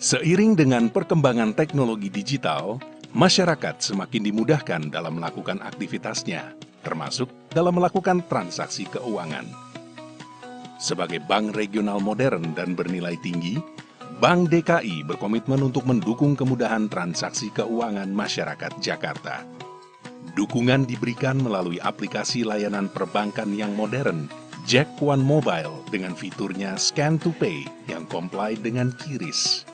Seiring dengan perkembangan teknologi digital, masyarakat semakin dimudahkan dalam melakukan aktivitasnya, termasuk dalam melakukan transaksi keuangan. Sebagai bank regional modern dan bernilai tinggi, Bank DKI berkomitmen untuk mendukung kemudahan transaksi keuangan masyarakat Jakarta. Dukungan diberikan melalui aplikasi layanan perbankan yang modern, Jack One Mobile dengan fiturnya Scan to Pay yang comply dengan QRIS.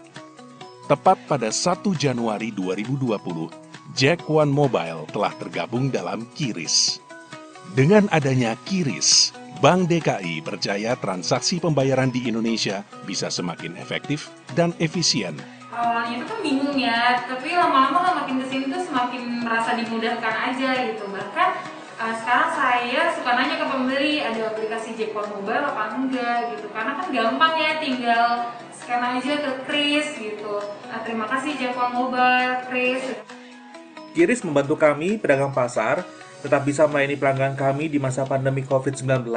Tepat pada 1 Januari 2020, Jack One Mobile telah tergabung dalam QRIS. Dengan adanya QRIS, Bank DKI percaya transaksi pembayaran di Indonesia bisa semakin efektif dan efisien. Awalnya itu kan bingung ya, tapi lama-lama kan makin kesini tuh semakin merasa dimudahkan aja gitu. Bahkan sekarang saya suka nanya ke pembeli, ada aplikasi Jack One Mobile apa enggak gitu. Karena kan gampang ya, tinggal scan aja ke QRIS gitu. Nah, terima kasih Jack One Mobile, QRIS. QRIS membantu kami, pedagang pasar, tetap bisa melayani pelanggan kami di masa pandemi COVID-19.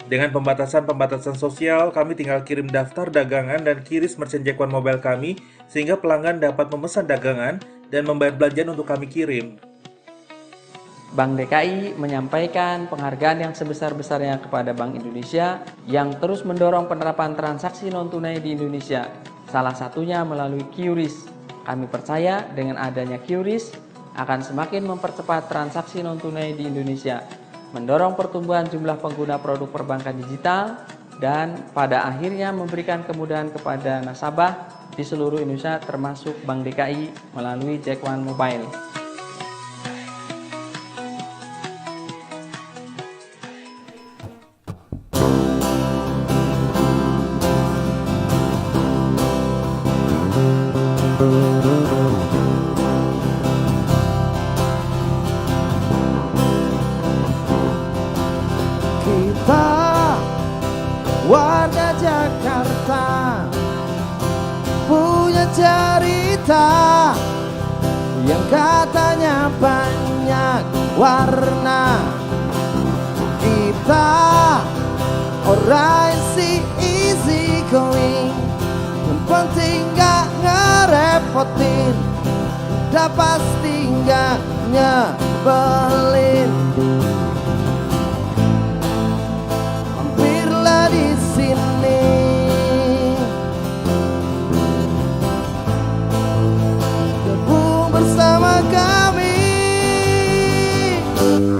Dengan pembatasan-pembatasan sosial, kami tinggal kirim daftar dagangan dan QRIS merchant Jack One Mobile kami, sehingga pelanggan dapat memesan dagangan dan membayar belanjaan untuk kami kirim. Bank DKI menyampaikan penghargaan yang sebesar-besarnya kepada Bank Indonesia yang terus mendorong penerapan transaksi non-tunai di Indonesia, salah satunya melalui QRIS. Kami percaya dengan adanya QRIS akan semakin mempercepat transaksi non-tunai di Indonesia, mendorong pertumbuhan jumlah pengguna produk perbankan digital, dan pada akhirnya memberikan kemudahan kepada nasabah di seluruh Indonesia termasuk Bank DKI melalui Jack One Mobile. Kita warga Jakarta punya cerita yang katanya banyak warna. Kita orang si easy going, yang penting gak ngerepotin, udah pasti gak nyebelin. Mampirlah di sini, gabung bersama kami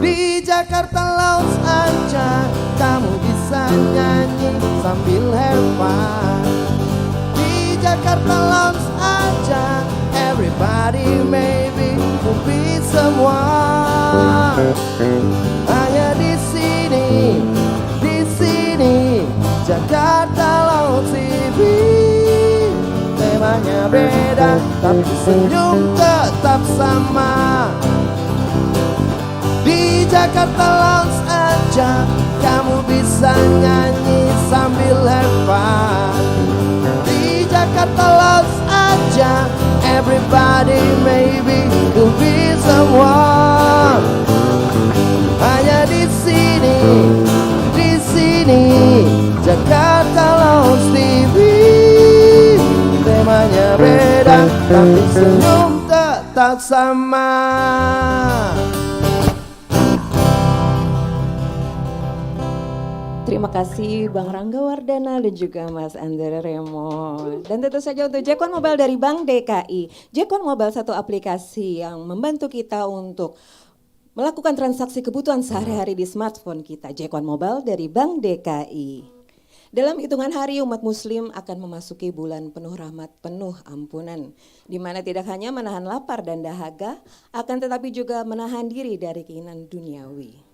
di Jakarta Lounge aja. Kamu bisa nyanyi sambil hebat di Jakarta Lounge aja. Everybody maybe kumpul semua hanya di sini. Jakarta Lounge TV, temanya beda tapi senyum tetap sama. Di Jakarta Lounge aja kamu bisa nyanyi sambil hebat. Di Jakarta Lounge aja everybody maybe could be someone. Hanya di sini Jakarta Lounge TV, temanya beda tapi senyum tetap sama. Terima kasih Bang Rangga Wardana dan juga Mas Andre Remo. Dan tentu saja untuk Jack One Mobile dari Bank DKI. Jack One Mobile satu aplikasi yang membantu kita untuk melakukan transaksi kebutuhan sehari-hari di smartphone kita. Jack One Mobile dari Bank DKI. Dalam hitungan hari umat muslim akan memasuki bulan penuh rahmat, penuh ampunan. Di mana tidak hanya menahan lapar dan dahaga, akan tetapi juga menahan diri dari keinginan duniawi.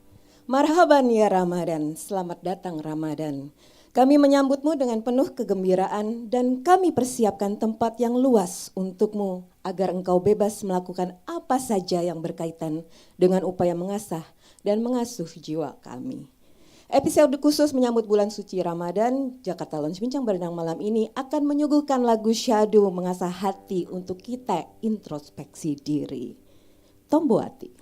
Marhaban ya Ramadan, selamat datang Ramadan. Kami menyambutmu dengan penuh kegembiraan dan kami persiapkan tempat yang luas untukmu agar engkau bebas melakukan apa saja yang berkaitan dengan upaya mengasah dan mengasuh jiwa kami. Episode khusus menyambut bulan suci Ramadan, Jakarta Lounge Bincang Berenang malam ini akan menyuguhkan lagu syahdu mengasah hati untuk kita introspeksi diri. Tomboati.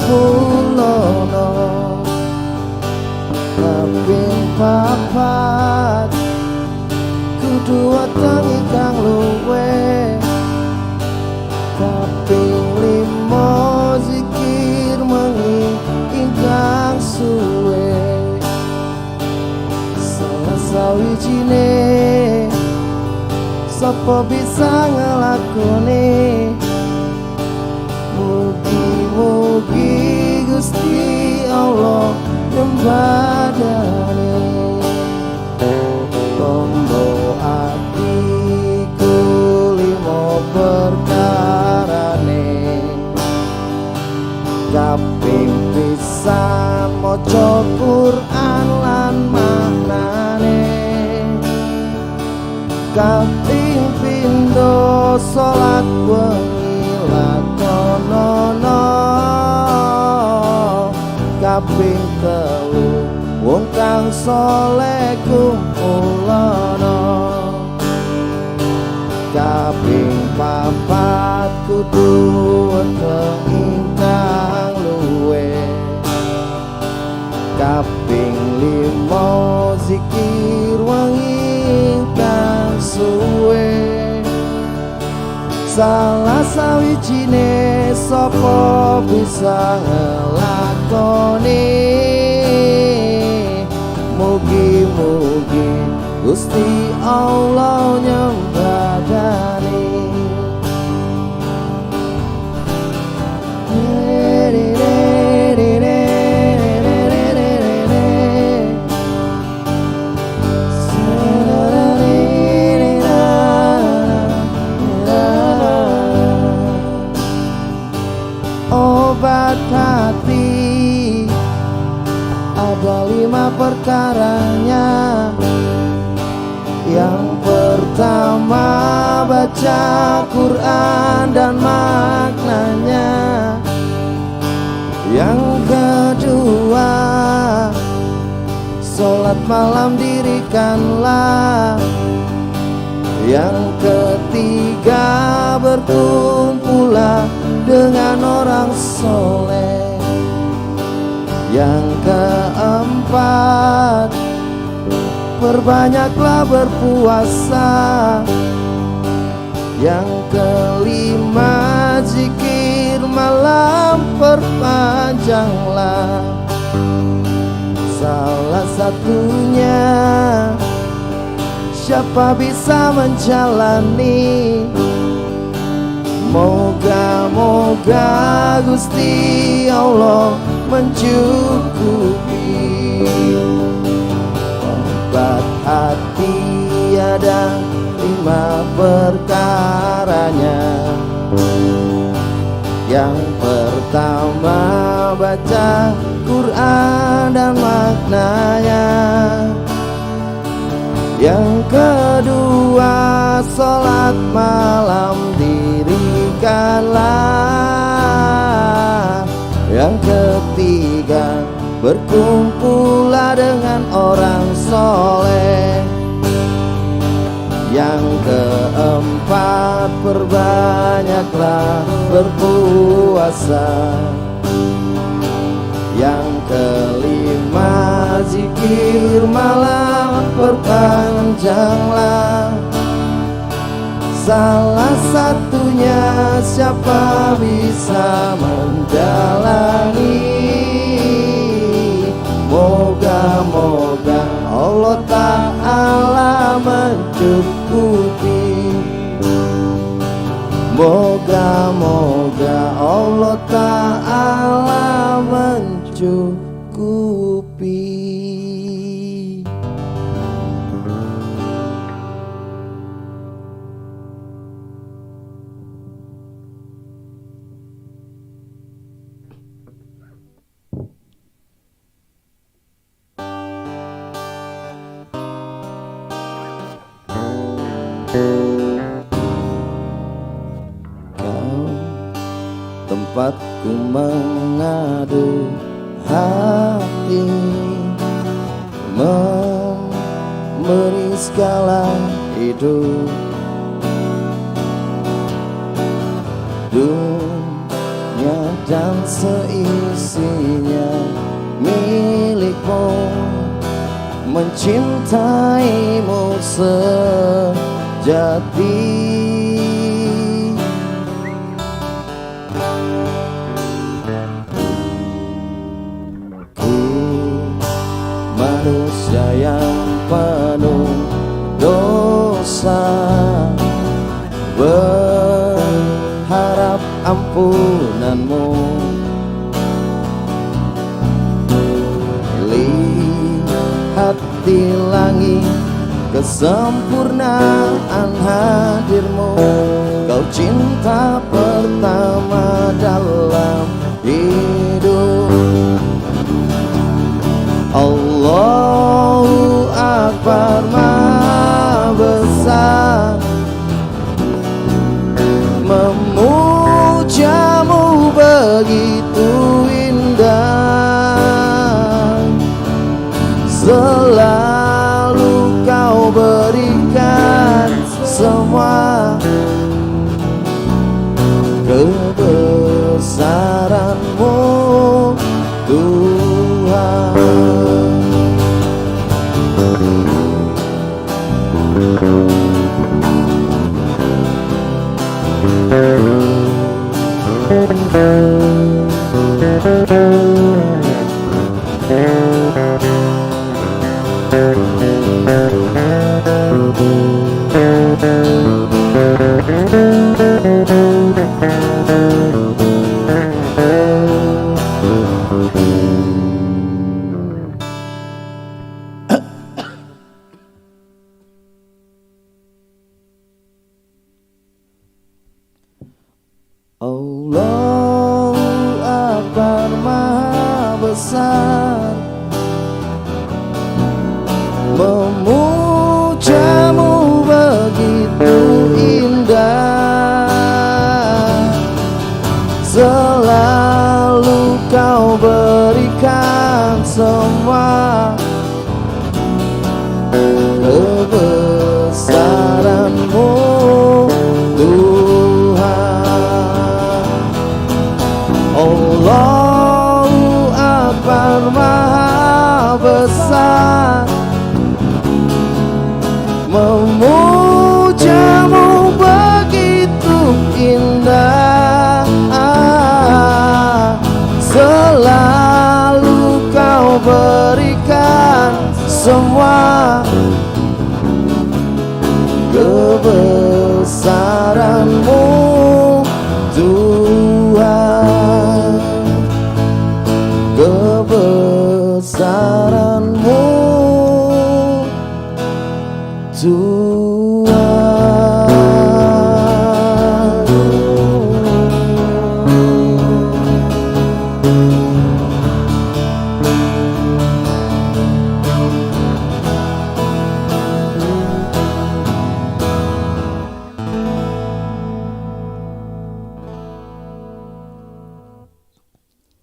kumpulono kaping papat kudu weteng ingkang luwe kaping limo zikir mengi ingkang suwe salah sawijine sapa bisa ngelakoni mugi-mugi Gusti Allah nyembadani tombo atiku limo perkarane kaping pisan maca Quran lan maknane kaping pindho salat wengi lakonono kaping telu wong kang saleh kumpulono kaping papat kudu weteng ingkang luwe kaping limo zikir wengi ingkang suwe salah sawijine sapa bisa ngelakoni mugi-mugi Gusti Allah nyembadani obat hati ada 5 perkaranya. Yang pertama baca Quran dan maknanya. Yang kedua sholat malam dirikanlah. Yang ketiga berkumpullah dengan orang soleh. Yang keempat perbanyaklah berpuasa. Yang kelima zikir malam perpanjanglah. Salah satunya siapa bisa menjalani. Moga-moga Gusti Allah mencukupi. Obat hati ada 5 perkaranya. Yang pertama baca Quran dan maknanya. Yang kedua sholat malam dirikanlah. Yang ketiga berkumpullah dengan orang soleh. Yang keempat perbanyaklah berpuasa. Yang kelima zikir malam perpanjanglah. Salah satunya siapa bisa menjalani. Moga-moga Allah Ta'ala mencukupi. Moga-moga Allah Ta'ala mencukupi. Kau tempatku mengadu hati, memberi segala hidup. Dunia dan seisinya milikmu, mencintaimu sejati. Ku manusia yang penuh dosa, berharap ampunanmu. Lihat di langit kesempurnaan hadirmu, kau cinta pertama dalam hidup. Allahu Akbar, Maha Besar, memujamu begitu indah. Selalu kau berikan semua kebesaranmu Tuhan. Allahu Akbar, Maha Besar, memujamu begitu indah. Selalu kau berikan semua kebesaranmu Allahu Akbar, Maha Besar, memujamu begitu indah. Selalu kau berikan semua kebesaranmu Tuhan, kebesaranmu Tuhan.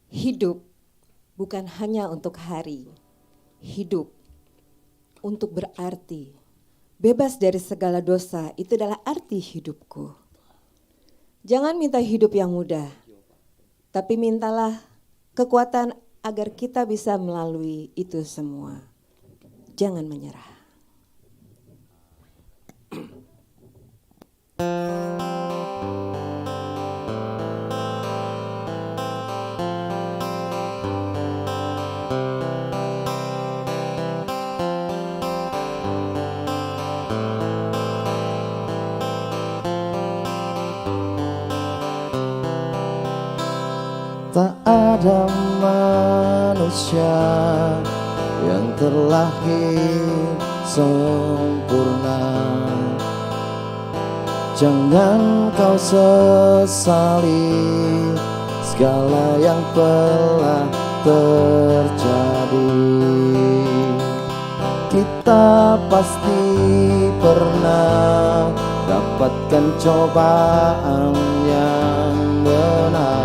Hidup bukan hanya untuk hari, hidup untuk berarti. Bebas dari segala dosa, itu adalah arti hidupku. Jangan minta hidup yang mudah, tapi mintalah kekuatan agar kita bisa melalui itu semua. Jangan menyerah. Tak ada manusia yang terlahir sempurna. Jangan kau sesali segala yang telah terjadi. Kita pasti pernah dapatkan cobaan yang benar.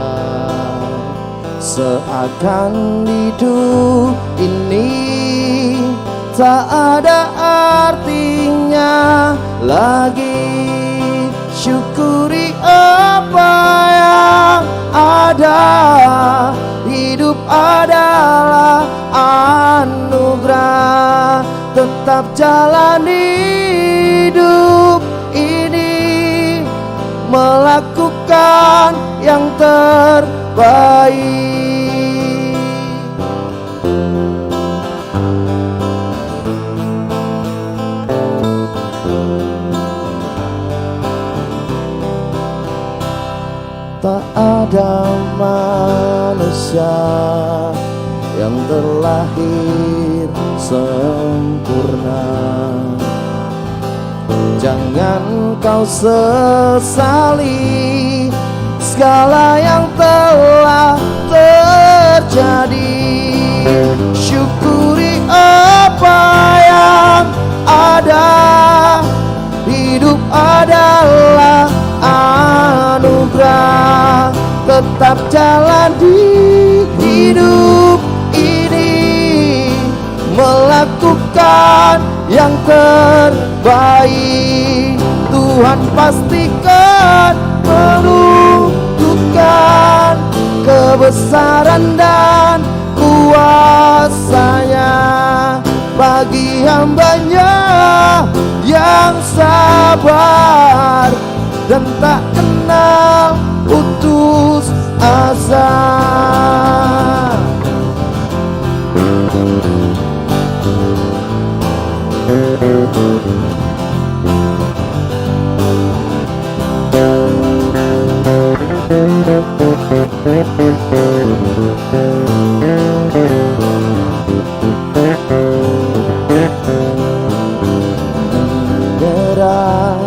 Seakan hidup ini tak ada artinya lagi. Syukuri apa yang ada. tetap jalani hidup ini, melakukan yang terbaik. Tak ada manusia yang terlahir sempurna. Jangan kau sesali segala yang telah terjadi. Syukuri apa yang ada. Hidup adalah anugerah. Tetap jalani hidup ini, melakukan yang terbaik. Tuhan pastikan menunjukkan kebesaran dan kuasa-Nya bagi hamba-Nya yang sabar dan tak kenal putus asa. Menyerah,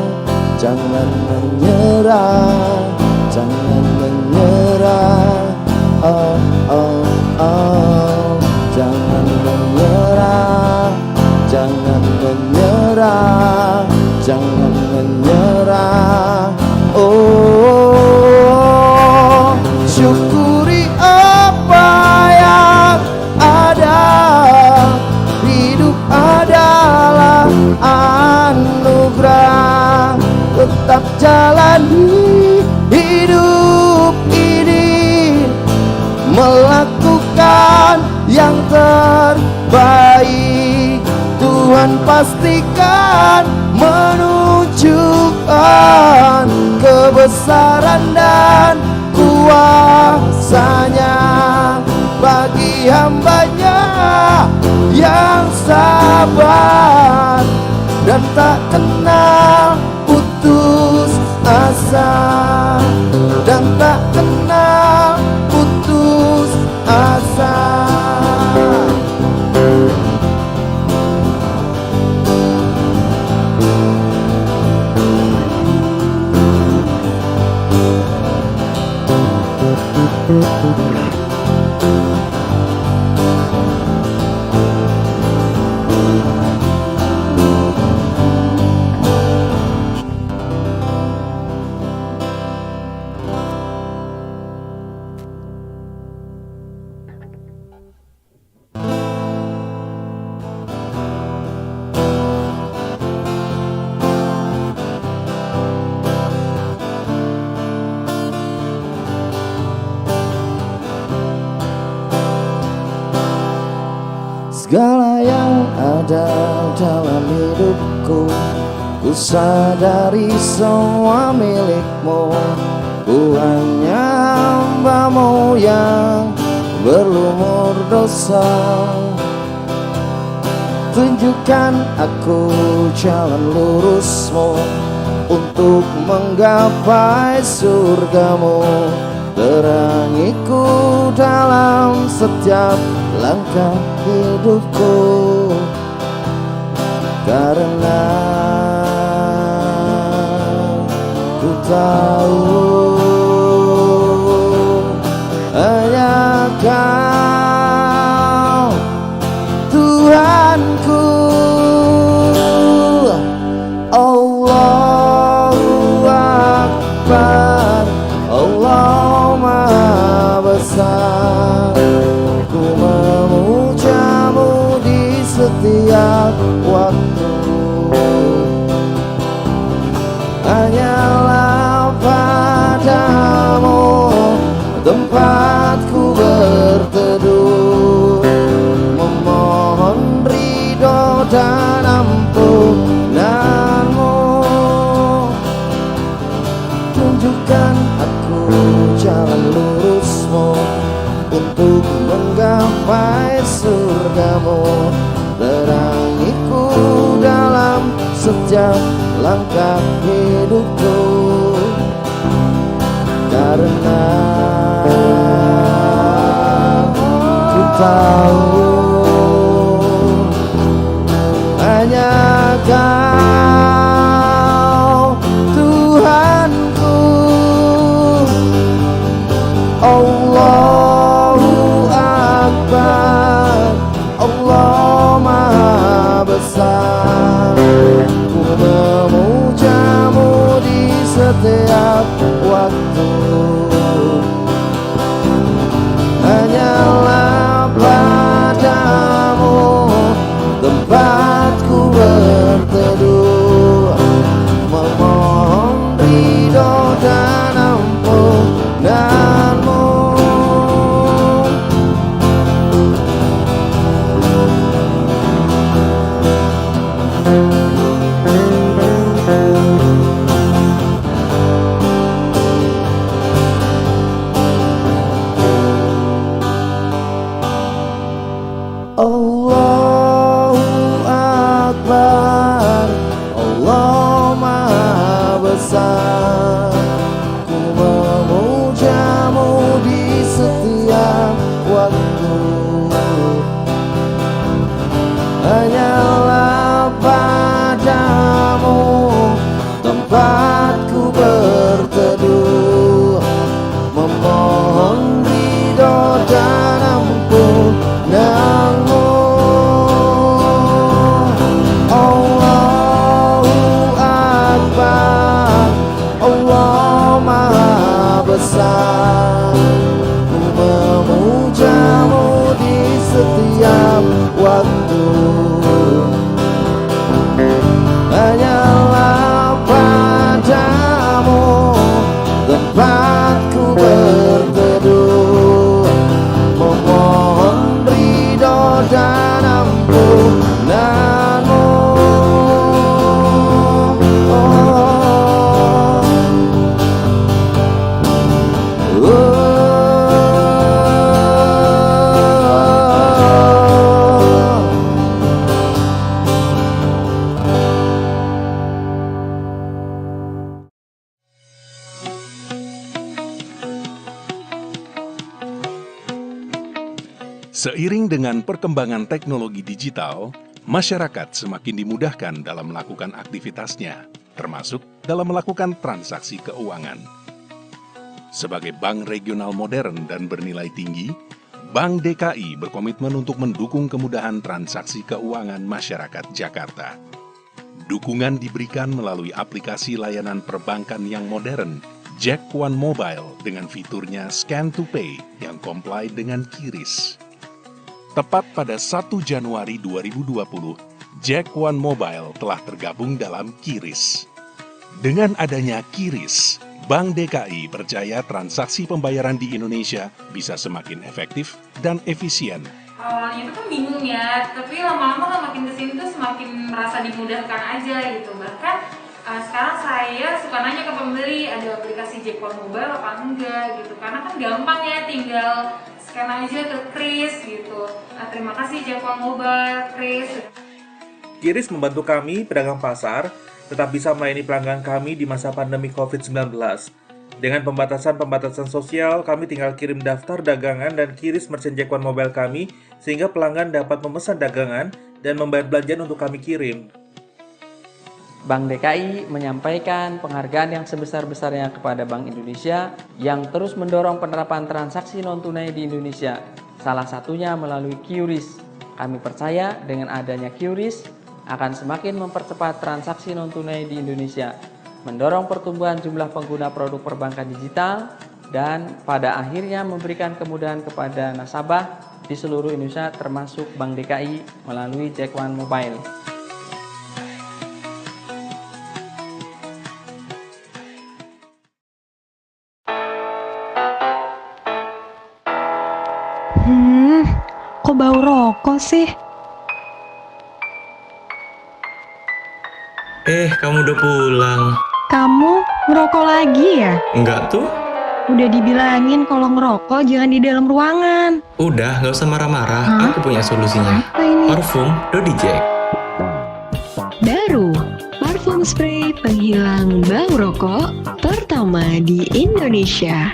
jangan menyerah, jangan menyerah. Oh, oh, oh, jangan menyerah, jangan menyerah, jangan menyerah. Oh, syukuri apa yang ada. Hidup adalah anugerah. Tetap jalani hidup ini, melakukan yang terbaik. Tuhan pastikan menunjukkan kebesaran dan kuasa-Nya bagi hamba-Nya yang sabar dan tak kenal putus asa, dan tak kenal putus asa. Segala yang ada dalam hidupku, ku sadari semua milikmu. Ku hanya hamba-Mu yang berlumur dosa. Tunjukkan aku jalan lurus-Mu untuk menggapai surga-Mu. Terangiku dalam setiap langkah hidupku, karena ku tahu hanya Kau Tuhanku. Allahu Akbar, Allah Maha Besar. Ku memuja-Mu di setiap waktu. Hanyalah pada-Mu tempatku berteduh, memohon ridho dan saja langkah hidupku, karena ku tahu hanya Kau Tuhanku. Allahu Akbar, Allah Maha Besar. Ku memujamu di setiap waktu, hanyalah padamu tempatku berteduh, memohon ridho dan ampunanmu. Allahu Akbar, Allah Maha Besar. Ku memujamu di setiap waktu, hanyalah padamu tempatku berteduh, memohon ridho dan ampunanmu. Allahu Akbar, Allah Maha Besar. Ku memujamu di setiap waktu, hanyalah padamu tempatku berteduh, memohon ridho dan ampunanmu. Seiring dengan perkembangan teknologi digital, masyarakat semakin dimudahkan dalam melakukan aktivitasnya, termasuk dalam melakukan transaksi keuangan. Sebagai bank regional modern dan bernilai tinggi, Bank DKI berkomitmen untuk mendukung kemudahan transaksi keuangan masyarakat Jakarta. Dukungan diberikan melalui aplikasi layanan perbankan yang modern, Jack One Mobile dengan fiturnya Scan to Pay yang comply dengan QRIS. Tepat pada 1 Januari 2020, Jack One Mobile telah tergabung dalam QRIS. Dengan adanya QRIS, Bank DKI percaya transaksi pembayaran di Indonesia bisa semakin efektif dan efisien. Awalnya itu kan bingung ya, tapi lama-lama makin kesini tuh semakin merasa dimudahkan aja gitu. Bahkan sekarang saya suka nanya ke pembeli, ada aplikasi Jack One Mobile apa enggak gitu. Karena kan gampang ya, tinggal scan aja ke QRIS gitu. Terima kasih Jack One Mobile, QRIS. QRIS membantu kami, pedagang pasar, tetap bisa melayani pelanggan kami di masa pandemi COVID-19. Dengan pembatasan-pembatasan sosial, kami tinggal kirim daftar dagangan dan QRIS merchant Jack One Mobile kami, sehingga pelanggan dapat memesan dagangan dan membayar belanjaan untuk kami kirim. Bank DKI menyampaikan penghargaan yang sebesar-besarnya kepada Bank Indonesia yang terus mendorong penerapan transaksi non-tunai di Indonesia, salah satunya melalui QRIS. Kami percaya dengan adanya QRIS akan semakin mempercepat transaksi non-tunai di Indonesia, mendorong pertumbuhan jumlah pengguna produk perbankan digital, dan pada akhirnya memberikan kemudahan kepada nasabah di seluruh Indonesia termasuk Bank DKI melalui Jack One Mobile. Kok bau rokok sih? Kamu udah pulang. Kamu ngerokok lagi ya? Enggak tuh. Udah dibilangin kalau ngerokok jangan di dalam ruangan. Udah, gak usah marah-marah. Aku punya solusinya. Apa ini? Parfum Dodi Jack. Baru, parfum spray penghilang bau rokok pertama di Indonesia.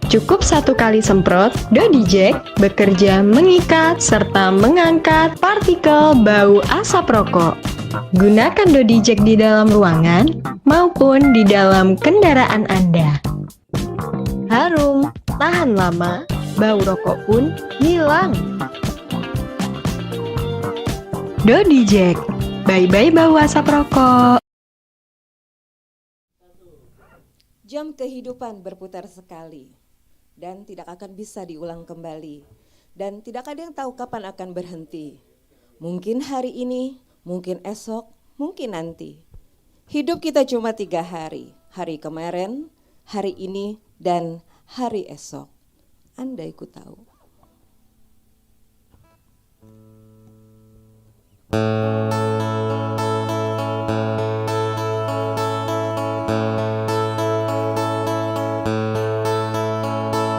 Cukup 1 kali semprot, Dodi Jack bekerja mengikat serta mengangkat partikel bau asap rokok. Gunakan Dodi Jack di dalam ruangan maupun di dalam kendaraan Anda. Harum, tahan lama, bau rokok pun hilang. Dodi Jack, bye-bye bau asap rokok. Jam kehidupan berputar sekali dan tidak akan bisa diulang kembali, dan tidak ada yang tahu kapan akan berhenti. Mungkin hari ini, mungkin esok, mungkin nanti. Hidup kita cuma 3 hari, hari kemarin, hari ini, dan hari esok. Andai ku tahu.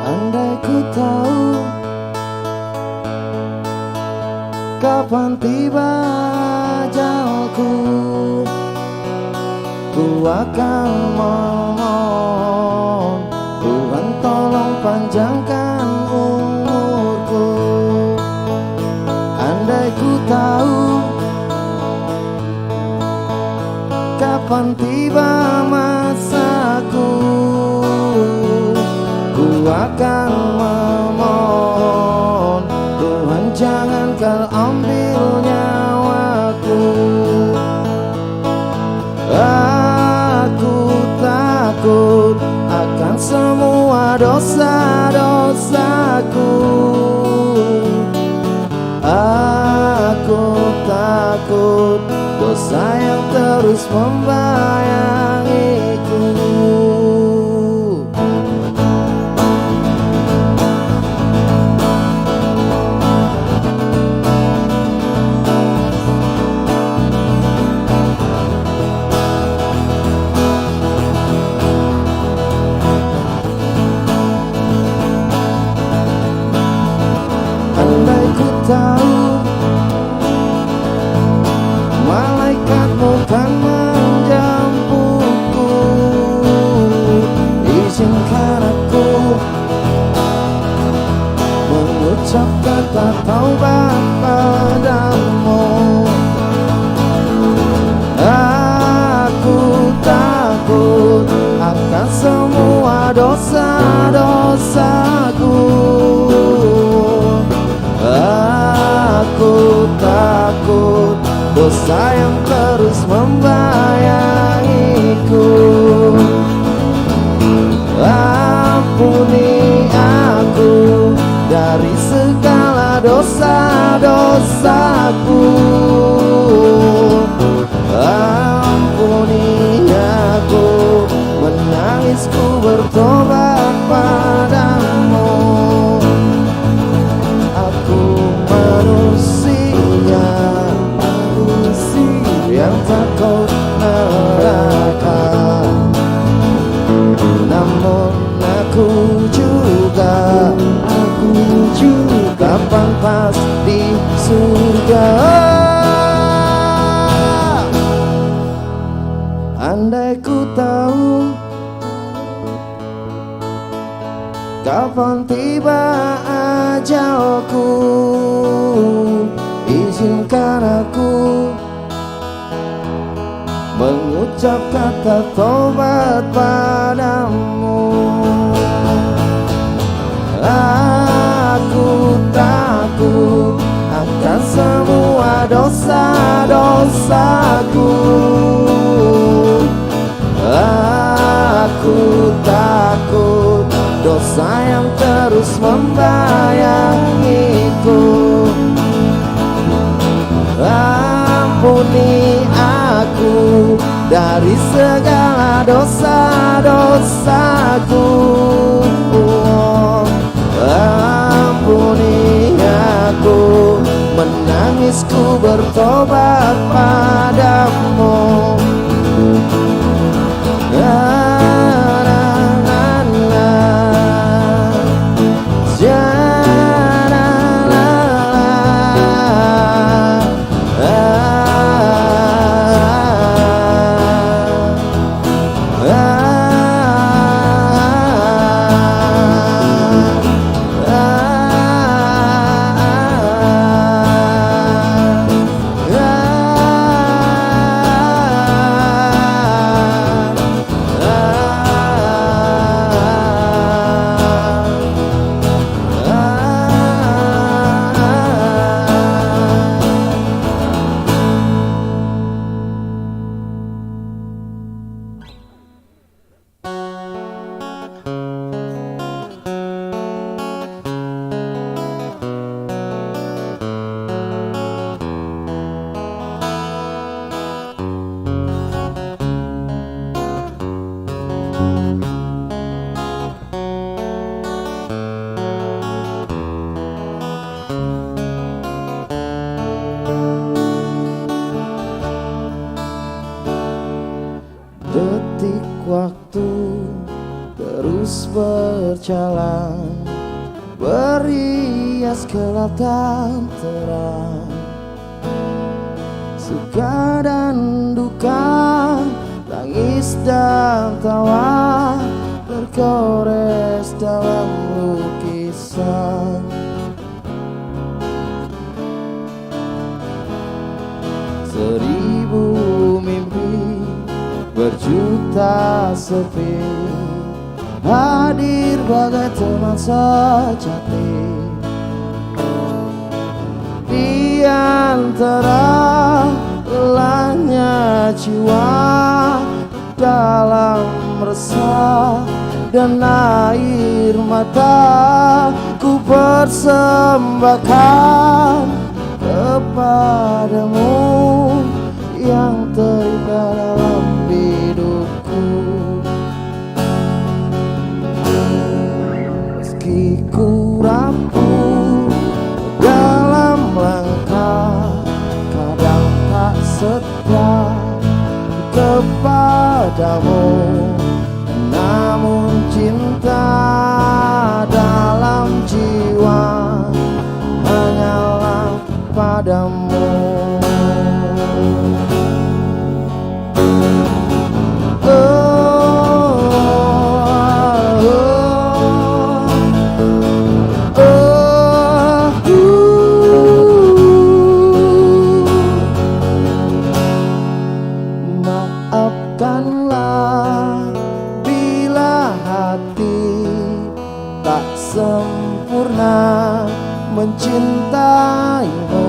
Andai ku tahu kapan tiba ajalku, ku akan mohon Tuhan tolong panjangkan umurku. Andai ku tahu kapan tiba masaku, ku akan memohon Tuhan jangan kau ambil nyawaku. Aku takut akan semua dosa-dosaku. Aku takut dosa yang terus membayangiku. Andai ku tahu malaikatmu kan menjemputku, izinkan aku mengucap kata taubat padamu. Aku takut akan semua dosa-dosaku. Aku takut dosa yang terus membayangiku. Ampuni aku dari segala dosa-dosaku. Ampuni aku, menangisku bertobat padamu. Manusia yang takut neraka, namun aku juga kapan pas di surga. Andai ku tahu kapan tiba ajalku, izinkan aku mengucap kata tobat padamu. Aku takut akan semua dosa-dosaku. Aku takut dosa yang terus membayangiku. Ampuni aku dari segala dosa-dosaku. Ampuni aku, menangisku bertobat padamu. berjalan, berhias kelihatan terang. Suka dan duka, tangis dan tawa, tergores dalam lukisan. Seribu mimpi, berjuta sepi, hadir bagai teman sejati. Di antara lelahnya jiwa, dalam resah dan air mata, ku persembahkan kepadamu yang terindah dalam hidupku. Meski ku rapuh dalam langkah, kadang tak setia kepadamu, namun cinta dalam jiwa hanyalah padamu. Maafkanlah bila hati tak sempurna mencintaimu.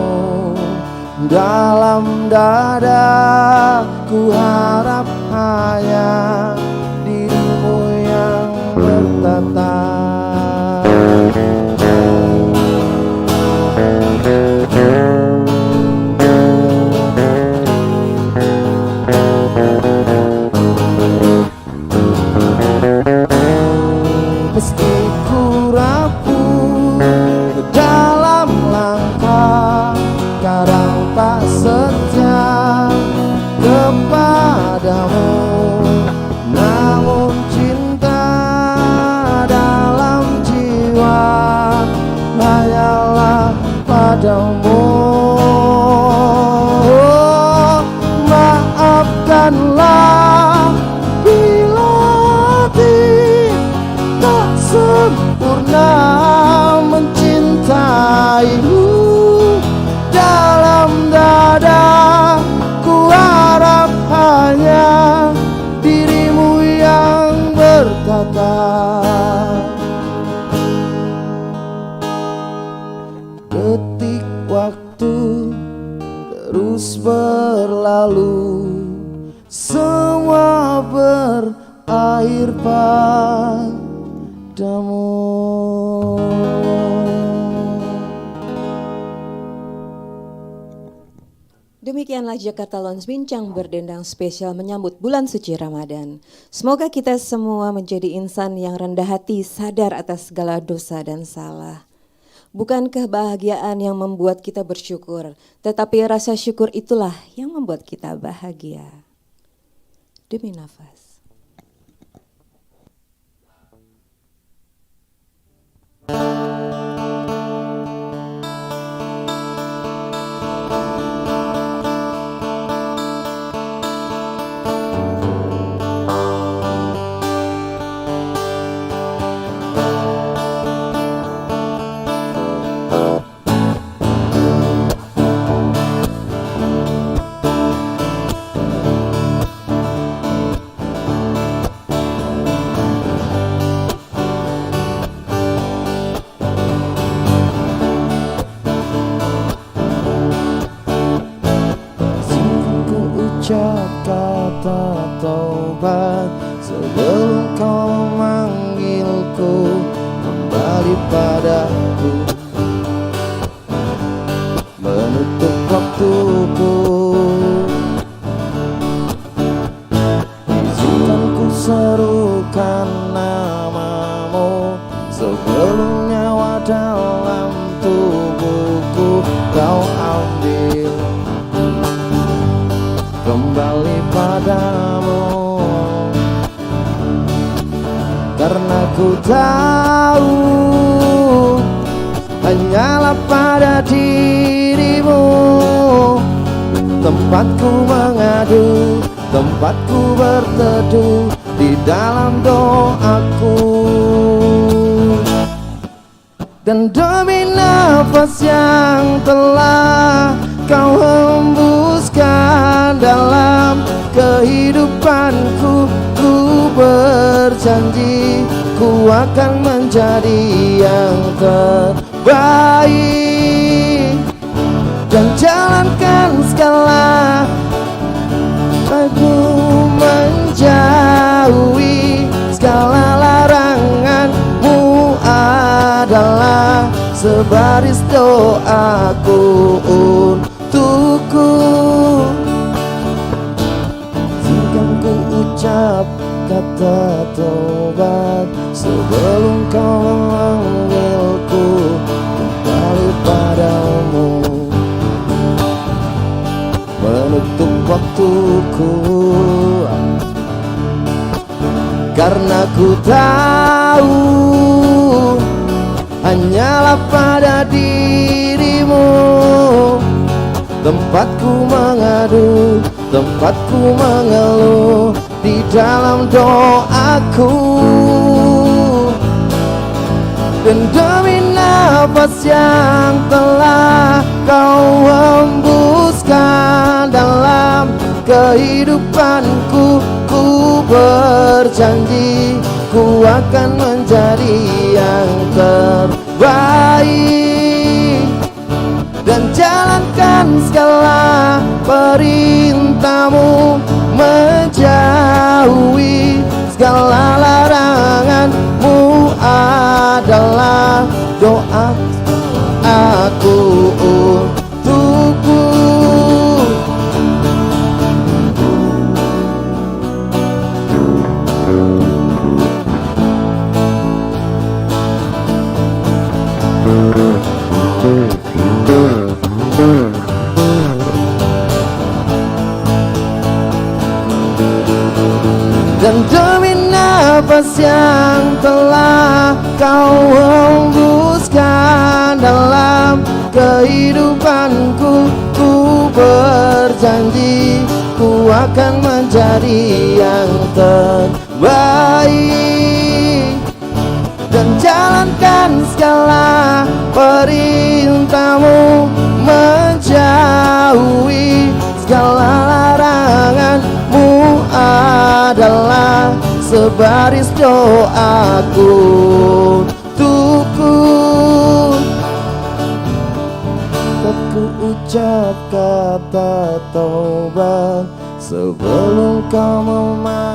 Dalam dada ku harap hanya dirimu yang bertata. Meski ku rapuh dalam langkah, kadang tak setia kepadamu, namun cinta dalam jiwa hanyalah padamu. Maafkanlah bila hati tak sempurna mencintaimu. Dalam dada ku harap hanya dirimu yang bertata. Detik waktu terus berlalu, semua berakhir padamu. Demikianlah Jakarta Lounge Bincang Berdendang spesial menyambut bulan suci Ramadan. Semoga kita semua menjadi insan yang rendah hati, sadar atas segala dosa dan salah. Bukan kebahagiaan yang membuat kita bersyukur, tetapi rasa syukur itulah yang membuat kita bahagia. Demi nafas. Ucap kata taubat sebelum kau memanggilku kembali padaku, menutup waktuku. Izinkan ku serukan namamu sebelum nyawa dalam tubuhku kau ambil kembali padamu, karena ku tahu hanyalah pada dirimu tempatku mengadu, tempatku berteduh di dalam doaku. Dan demi nafas yang telah kau hembuskan dalam kehidupanku, ku berjanji ku akan menjadi yang terbaik dan jalankan segala aku menjauhi segala laranganmu adalah sebaris doaku untukku. Jika ku ucap kata tobat sebelum kau memanggilku kembali padamu, menutup waktuku, karena ku tahu hanyalah pada dirimu tempatku mengadu, tempatku mengeluh di dalam doaku. Dan demi nafas yang telah kau hembuskan dalam kehidupanku, ku berjanji ku akan menjadi yang terbaik dan jalankan segala perintahmu, menjauhi segala laranganmu adalah doa aku untukku. Dan demi nafas yang telah kau hembuskan dalam kehidupanku, ku berjanji ku akan menjadi yang terbaik dan jalankan segala perintahmu, menjauhi segala laranganmu adalah sebaris doaku untukku. Aku ucap kata taubat sebelum kau memandang